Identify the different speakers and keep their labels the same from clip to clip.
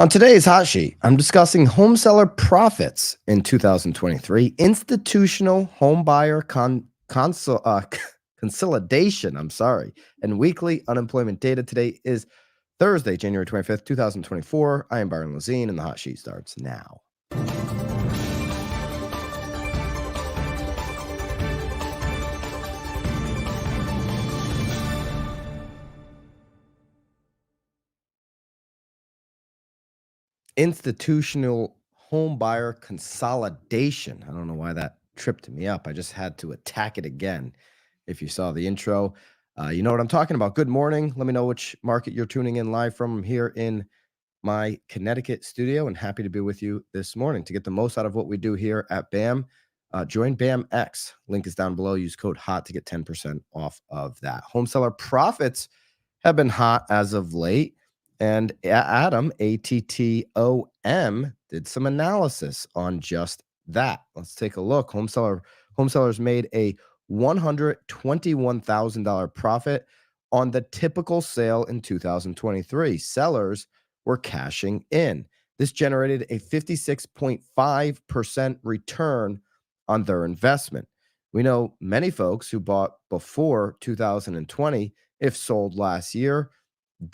Speaker 1: On today's hot sheet, I'm discussing home seller profits in 2023, institutional home buyer consolidation. And weekly unemployment data. Today is Thursday, January 25th, 2024. I am Byron Lazine, and the hot sheet starts now. Institutional home buyer consolidation. I don't know why that tripped me up. I just had to attack it again. If you saw the intro, you know what I'm talking about. Good morning. Let me know which market you're tuning in live from. I'm here in my Connecticut studio and happy to be with you this morning to get the most out of what we do here at BAM. Join BAM X. Link is down below. Use code HOT to get 10% off of that. Home seller profits have been hot as of late. And Adam, ATTOM, did some analysis on just that. Let's take a look. Home sellers made a $121,000 profit on the typical sale in 2023. Sellers were cashing in. This generated a 56.5% return on their investment. We know many folks who bought before 2020, if sold last year,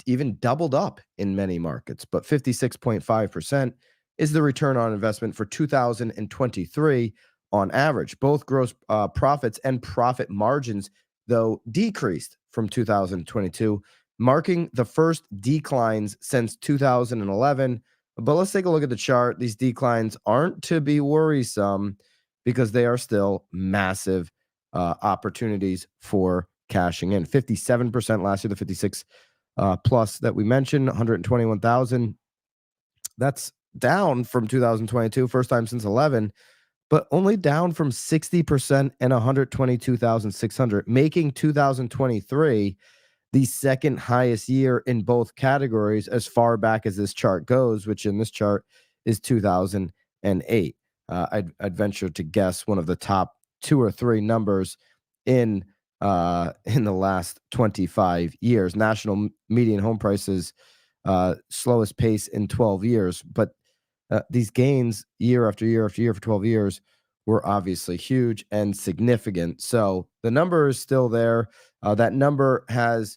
Speaker 1: even doubled up in many markets, but 56.5% is the return on investment for 2023 on average. Both gross profits and profit margins, though, decreased from 2022, marking the first declines since 2011. But let's take a look at the chart. These declines aren't to be worrisome because they are still massive opportunities for cashing in. 57% last year, the 56 plus that we mentioned, 121,000. That's down from 2022, first time since 11, but only down from 60% and 122,600, making 2023 the second highest year in both categories as far back as this chart goes, which in this chart is 2008. I'd venture to guess one of the top two or three numbers in the last 25 years. National median home prices, slowest pace in 12 years. But these gains year after year after year for 12 years were obviously huge and significant. So the number is still there. That number has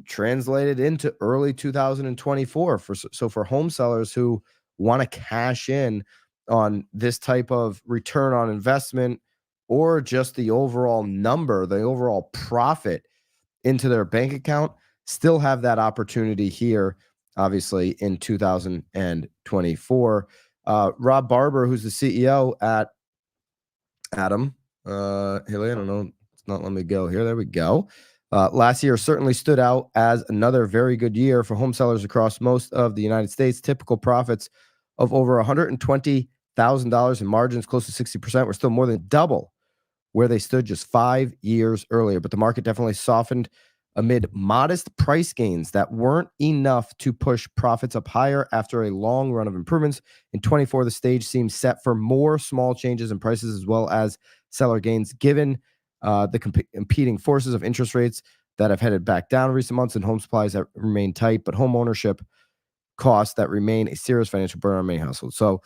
Speaker 1: translated into early 2024 for home sellers who want to cash in on this type of return on investment or just the overall number, the overall profit into their bank account, still have that opportunity here, obviously, in 2024. Rob Barber, who's the CEO at Adam, Haley, I don't know, it's not letting me go here. There we go. Last year certainly stood out as another very good year for home sellers across most of the United States. Typical profits of over $120,000 in margins, close to 60%, were still more than double where they stood just 5 years earlier. But the market definitely softened amid modest price gains that weren't enough to push profits up higher after a long run of improvements. In 24, the stage seems set for more small changes in prices as well as seller gains, given the competing forces of interest rates that have headed back down in recent months and home supplies that remain tight, but home ownership costs that remain a serious financial burden on many households. So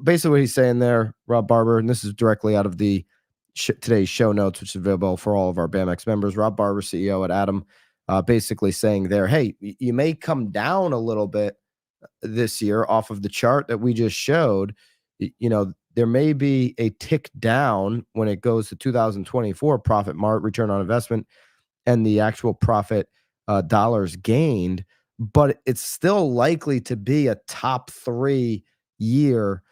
Speaker 1: basically what he's saying there, Rob Barber, and this is directly out of the today's show notes, which is available for all of our BAMX members. Rob Barber, CEO at Adam, basically saying there, hey, you may come down a little bit this year off of the chart that we just showed. There may be a tick down when it goes to 2024 profit return on investment and the actual profit dollars gained, but it's still likely to be a top 3 year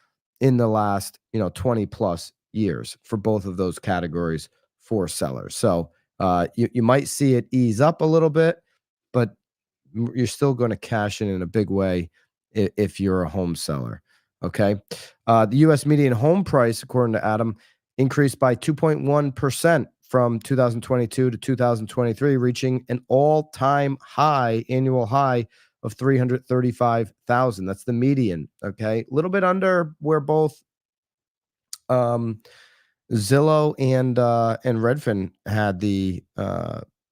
Speaker 1: in the last 20 plus years for both of those categories for sellers. So you might see it ease up a little bit, but you're still going to cash in a big way if you're a home seller. Okay. The U.S. median home price, according to Adam, increased by 2.1% from 2022 to 2023, reaching an all-time high, annual high of 335,000. That's the median. Okay. A little bit under where both Zillow and Redfin had the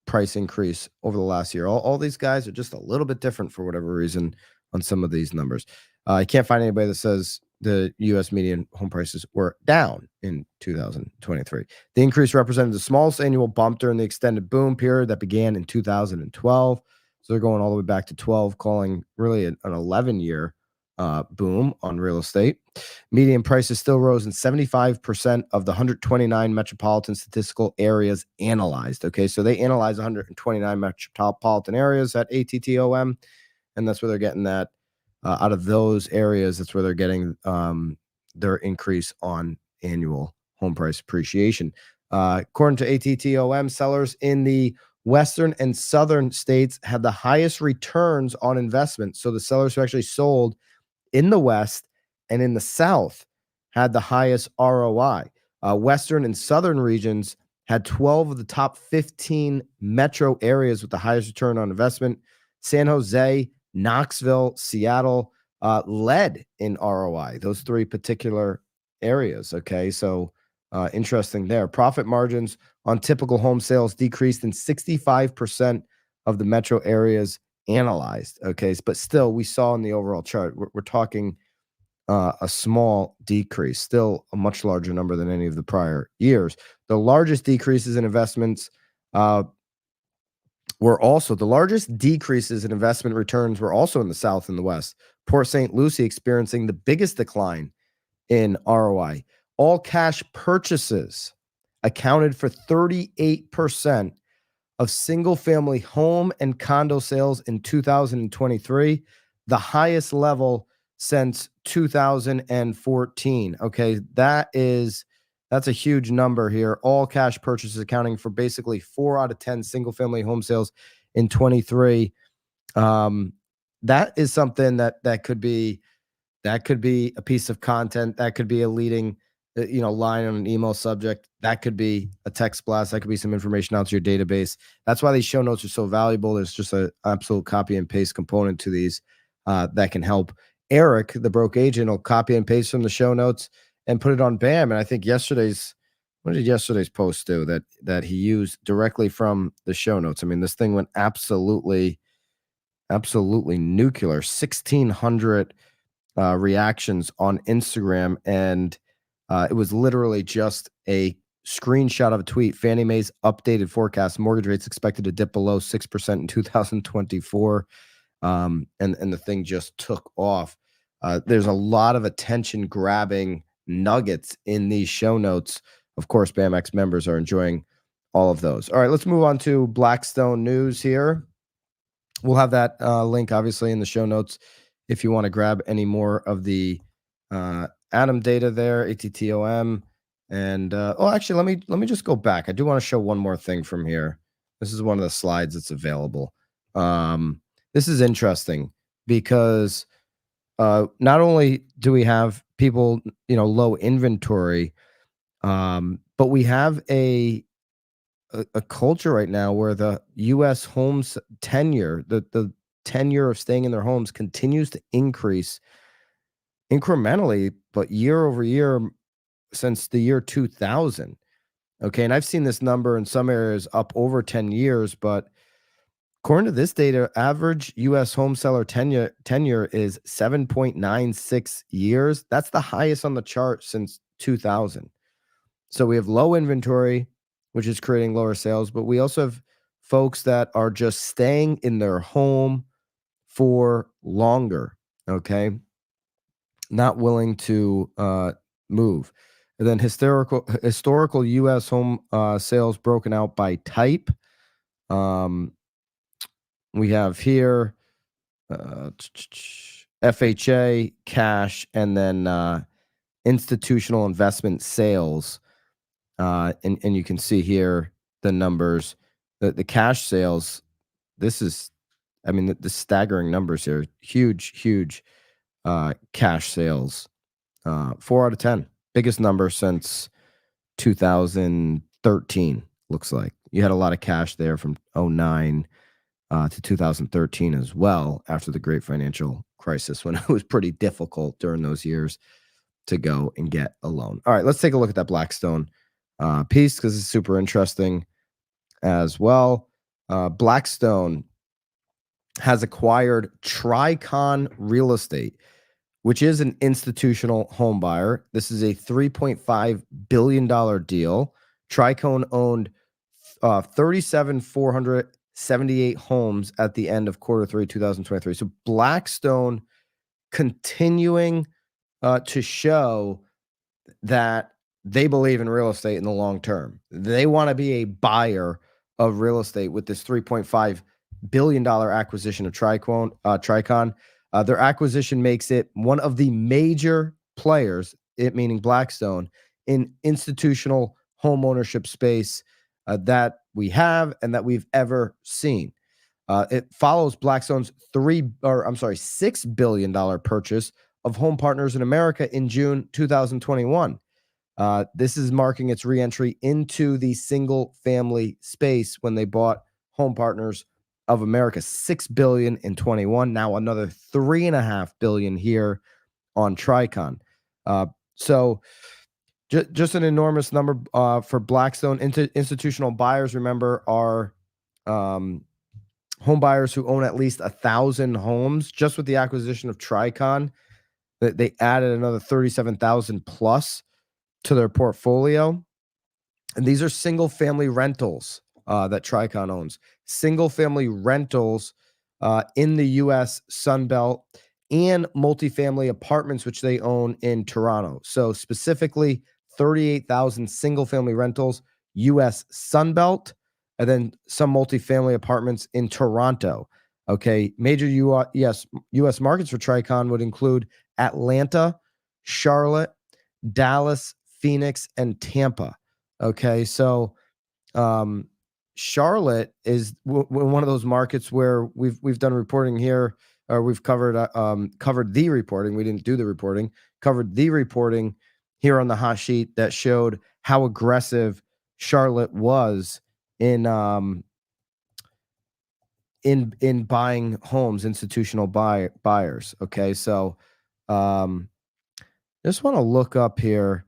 Speaker 1: price increase over the last year. All these guys are just a little bit different for whatever reason on some of these numbers. I can't find anybody that says the U.S. median home prices were down in 2023. The increase represented the smallest annual bump during the extended boom period that began in 2012. So they're going all the way back to 12, calling really an 11-year boom on real estate. Median prices still rose in 75% of the 129 metropolitan statistical areas analyzed. Okay, so they analyzed 129 metropolitan areas at ATTOM, and that's where they're getting that. Out of those areas, that's where they're getting their increase on annual home price appreciation. According to ATTOM, sellers in the western and southern states had the highest returns on investment. So the sellers who actually sold in the West and in the South had the highest ROI. Western and southern regions had 12 of the top 15 metro areas with the highest return on investment. San Jose, Knoxville, Seattle led in ROI, those three particular areas. Okay, so interesting there. Profit margins on typical home sales decreased in 65% of the metro areas analyzed. Okay, but still, we saw in the overall chart, we're talking a small decrease, still a much larger number than any of the prior years. The largest decreases in investments were also the largest decreases in investment returns were also in the South and the West. Port St. Lucie experiencing the biggest decline in ROI. All cash purchases accounted for 38% of single-family home and condo sales in 2023, the highest level since 2014. Okay, that's a huge number here. All cash purchases accounting for basically 4 out of 10 single-family home sales in 23. That is something that could be a piece of content. That could be a leading line on an email subject. That could be a text blast. That could be some information out to your database. That's why these show notes are so valuable. There's just an absolute copy and paste component to these that can help. Eric, the broke agent, will copy and paste from the show notes and put it on BAM. And I think what did yesterday's post do that he used directly from the show notes? I mean, this thing went absolutely nuclear. 1,600 reactions on Instagram, and it was literally just a screenshot of a tweet. Fannie Mae's updated forecast: mortgage rates expected to dip below 6% in 2024, and the thing just took off. There's a lot of attention-grabbing nuggets in these show notes. Of course, BAMX members are enjoying all of those. All right, let's move on to Blackstone news here. We'll have that link obviously in the show notes if you want to grab any more of the Atom data there, ATTOM. And actually, let me just go back. I do want to show one more thing from here. This is one of the slides that's available. This is interesting because not only do we have people, low inventory, but we have a culture right now where the U.S. homes tenure, the tenure of staying in their homes continues to increase incrementally, but year over year since the year 2000. Okay, and I've seen this number in some areas up over 10 years, but according to this data, average U.S. home seller tenure is 7.96 years. That's the highest on the chart since 2000. So we have low inventory, which is creating lower sales, but we also have folks that are just staying in their home for longer, okay? Not willing to move. And then historical U.S. home sales broken out by type. We have here FHA, cash, and then institutional investment sales. And you can see here the numbers. The cash sales, this is, the staggering numbers here. Huge cash sales. 4 out of 10. Biggest number since 2013, looks like. You had a lot of cash there from 2009 to 2013 as well, after the great financial crisis, when it was pretty difficult during those years to go and get a loan. All right, let's take a look at that Blackstone piece because it's super interesting as well. Blackstone has acquired Tricon Real Estate, which is an institutional home buyer. This is a $3.5 billion deal. Tricon owned 37,478 homes at the end of quarter three, 2023. So Blackstone continuing to show that they believe in real estate in the long term. They want to be a buyer of real estate with this $3.5 billion acquisition of Tricon. Their acquisition makes it one of the major players, it meaning Blackstone, in institutional home ownership space that we have and that we've ever seen. It follows Blackstone's $6 billion purchase of Home Partners in America in June 2021. This is marking its reentry into the single family space when they bought Home Partners of America, $6 billion in 21. Now another $3.5 billion here on Tricon. So just an enormous number for Blackstone. Institutional buyers, remember, are home buyers who own at least 1,000 homes. Just with the acquisition of Tricon, they added another 37,000 plus to their portfolio. And these are single family rentals that Tricon owns. Single family rentals in the U.S. Sunbelt and multifamily apartments, which they own in Toronto. So specifically 38,000 single family rentals, U.S. Sunbelt, and then some multifamily apartments in Toronto. Okay, major U.S. markets for Tricon would include Atlanta, Charlotte, Dallas, Phoenix, and Tampa. Okay, so Charlotte is one of those markets where we've done reporting here, or we've covered the reporting. We didn't do the reporting. Covered the reporting here on the hot sheet that showed how aggressive Charlotte was in buying homes, institutional buyers. Okay, so just want to look up here.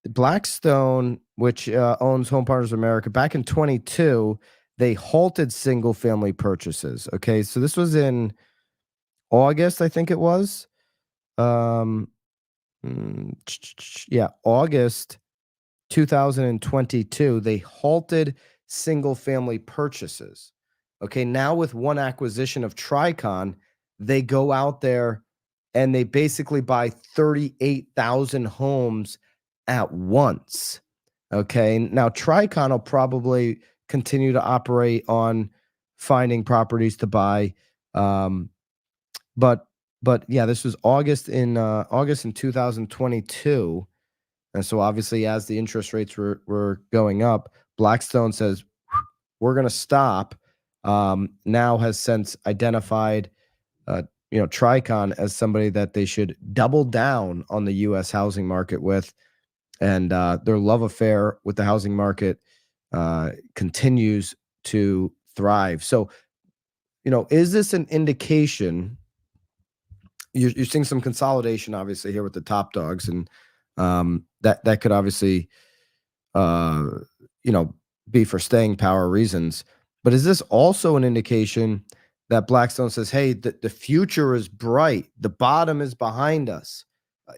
Speaker 1: Blackstone, which owns Home Partners of America, back in 22, they halted single family purchases. Okay, so this was in August, I think it was. August 2022, they halted single family purchases. Okay, now with one acquisition of Tricon, they go out there and they basically buy 38,000 homes at once. Okay, now Tricon will probably continue to operate on finding properties to buy. But yeah, this was August in 2022. And so obviously, as the interest rates were going up, Blackstone says, we're going to stop. Now has since identified, Tricon as somebody that they should double down on the U.S. housing market with. And their love affair with the housing market continues to thrive. So, is this an indication? You're seeing some consolidation, obviously, here with the top dogs, and that could obviously, be for staying power reasons. But is this also an indication that Blackstone says, hey, the future is bright, the bottom is behind us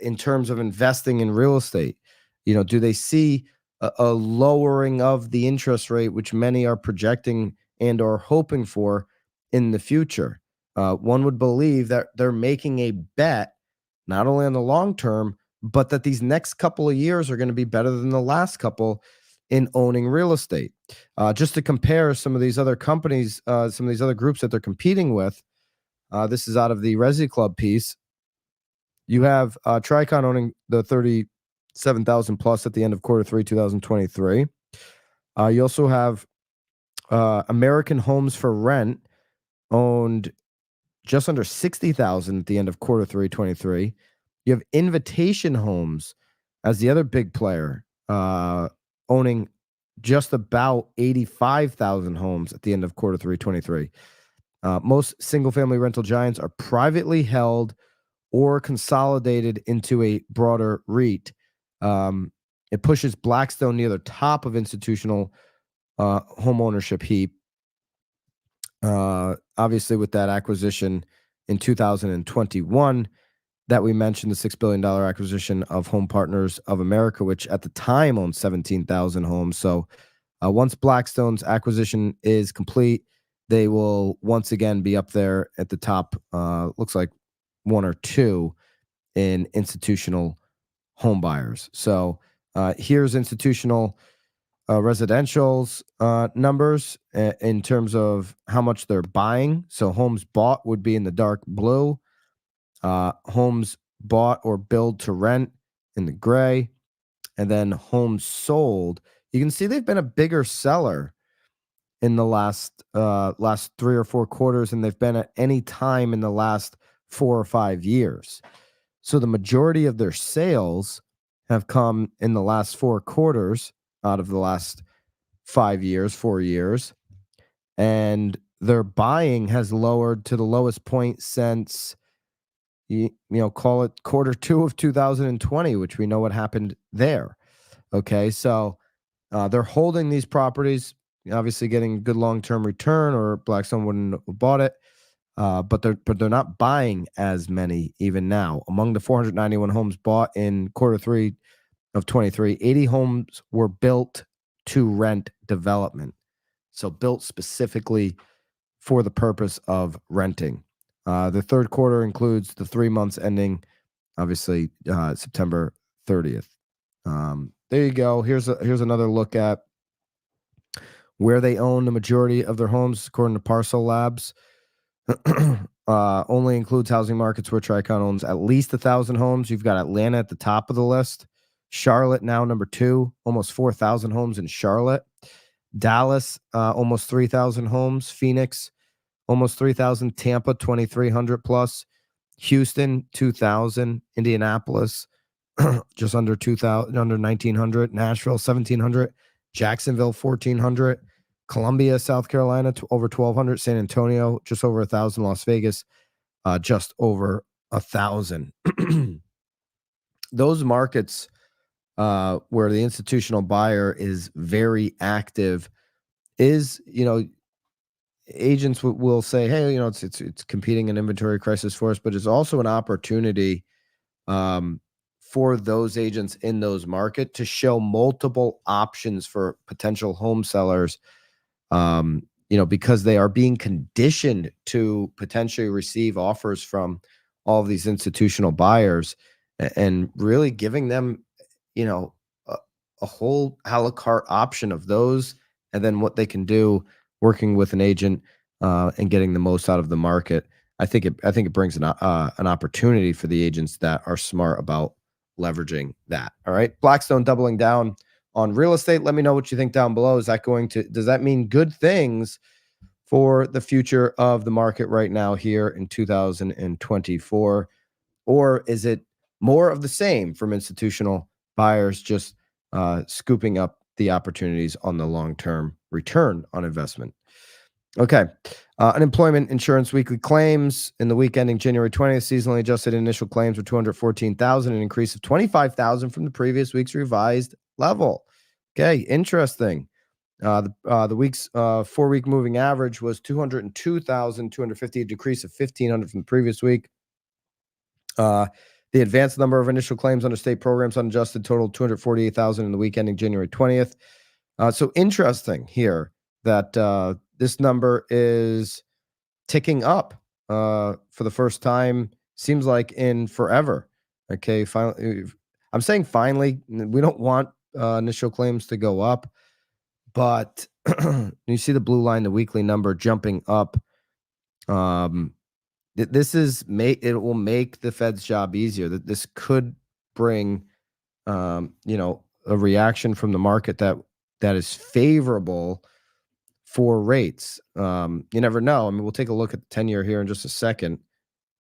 Speaker 1: in terms of investing in real estate? Do they see a lowering of the interest rate, which many are projecting and are hoping for in the future? One would believe that they're making a bet, not only on the long term, but that these next couple of years are going to be better than the last couple in owning real estate. Just to compare some of these other companies, some of these other groups that they're competing with, this is out of the Resi Club piece. You have Tricon owning the 37,000 plus at the end of quarter three, 2023. You also have American Homes for Rent owned just under 60,000 at the end of quarter three, 23. You have Invitation Homes as the other big player, owning just about 85,000 homes at the end of quarter three, 23. Most single-family rental giants are privately held or consolidated into a broader REIT. It pushes Blackstone near the top of institutional home ownership heap. Obviously, with that acquisition in 2021 that we mentioned, the $6 billion acquisition of Home Partners of America, which at the time owned 17,000 homes. So once Blackstone's acquisition is complete, they will once again be up there at the top, looks like one or two in institutional home buyers. So here's institutional residential's numbers in terms of how much they're buying. So homes bought would be in the dark blue, homes bought or build to rent in the gray, and then homes sold. You can see they've been a bigger seller in the last 3 or 4 quarters than they've been at any time in the last 4 or 5 years. So the majority of their sales have come in the last 4 quarters out of the last 5 years, 4 years, and their buying has lowered to the lowest point since call it Q2 of 2020, which we know what happened there. Okay, so they're holding these properties, obviously getting good long-term return, or Blackstone wouldn't have bought it. But they're not buying as many even now. Among the 491 homes bought in Q3 of 23, 80 homes were built to rent development. So built specifically for the purpose of renting. The third quarter includes the 3 months ending, obviously, September 30th. There you go. Here's another look at where they own the majority of their homes, according to Parcel Labs. Only includes housing markets where Tricon owns at least 1,000 homes. You've got Atlanta at the top of the list. Charlotte now number 2, almost 4,000 homes in Charlotte. Dallas, almost 3,000 homes. Phoenix, almost 3,000. Tampa, 2,300 plus. Houston, 2,000. Indianapolis, just under 2,000, under 1,900. Nashville, 1,700. Jacksonville, 1,400. Columbia, South Carolina, over 1,200. San Antonio, just over 1,000. Las Vegas, just over 1,000. Those markets where the institutional buyer is very active is, agents will say, hey, it's competing an inventory crisis for us, but it's also an opportunity for those agents in those market to show multiple options for potential home sellers, because they are being conditioned to potentially receive offers from all of these institutional buyers, and really giving them, a whole a la carte option of those, and then what they can do working with an agent and getting the most out of the market. I think it brings an opportunity for the agents that are smart about leveraging that. All right, Blackstone doubling down on real estate. Let me know what you think down below. Does that mean good things for the future of the market right now here in 2024? Or is it more of the same from institutional buyers just scooping up the opportunities on the long-term return on investment? Okay. Unemployment insurance weekly claims in the week ending January 20th, seasonally adjusted initial claims were 214,000, an increase of 25,000 from the previous week's revised level. Okay, interesting. The week's 4-week moving average was 202,250, a decrease of 1,500 from the previous week. The advanced number of initial claims under state programs unadjusted totaled 248,000 in the week ending January 20th. So interesting here that this number is ticking up for the first time, seems like in forever. Okay, finally, I'm saying finally. We don't want initial claims to go up, but you see the blue line, the weekly number jumping up. It will make the Fed's job easier. That this could bring, a reaction from the market that is favorable for rates. You never know. I mean, we'll take a look at the 10-year here in just a second,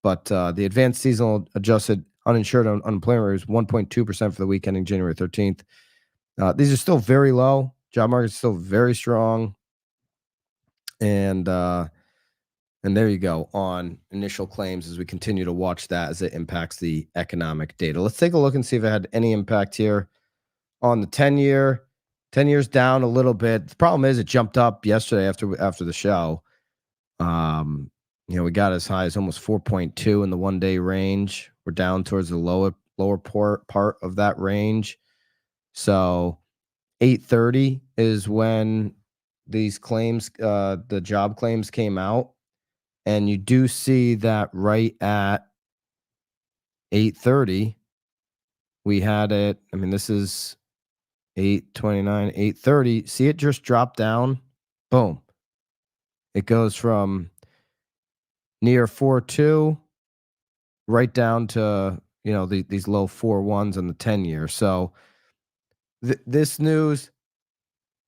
Speaker 1: but the advanced seasonal adjusted uninsured unemployment rate is 1.2% for the week ending January 13th. These are still very low. Job market is still very strong, and there you go on initial claims as we continue to watch that as it impacts the economic data. Let's take a look and see if it had any impact here on the 10-year. 10 years down a little bit. The problem is it jumped up yesterday after the show. We got as high as almost 4.2 in the 1-day range. We're down towards the lower part of that range. So 8:30 is when these claims, the job claims came out. And you do see that right at 8:30, we had it. I mean, this is 8:29, 8:30. See it just drop down? Boom. It goes from near 4.2 right down to, these low 4.1s in the 10-year. So this news,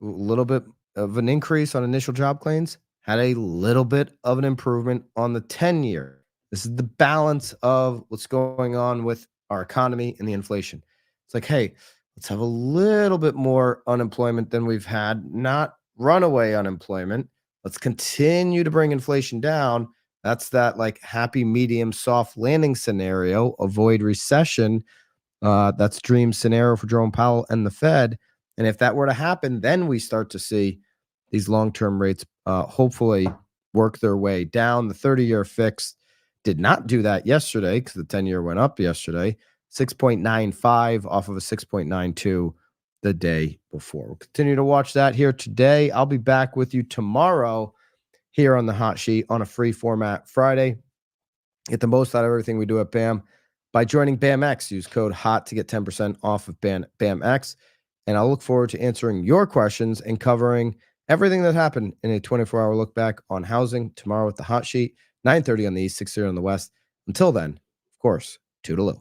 Speaker 1: a little bit of an increase on initial job claims, had a little bit of an improvement on the 10-year. This is the balance of what's going on with our economy and the inflation. It's like, hey, let's have a little bit more unemployment than we've had, not runaway unemployment. Let's continue to bring inflation down. That's that like happy medium soft landing scenario, avoid recession. That's dream scenario for Jerome Powell and the Fed. And if that were to happen, then we start to see these long-term rates hopefully work their way down. The 30-year fixed did not do that yesterday because the 10-year went up yesterday, 6.95 off of a 6.92 the day before. We'll continue to watch that here today. I'll be back with you tomorrow here on the Hot Sheet on a free format Friday. Get the most out of everything we do at BAM by joining BAMX. Use code HOT to get 10% off of BAMX. And I'll look forward to answering your questions and covering everything that happened in a 24-hour look back on housing tomorrow with the Hot Sheet, 9:30 on the East, 6:30 on the West. Until then, of course, toodaloo.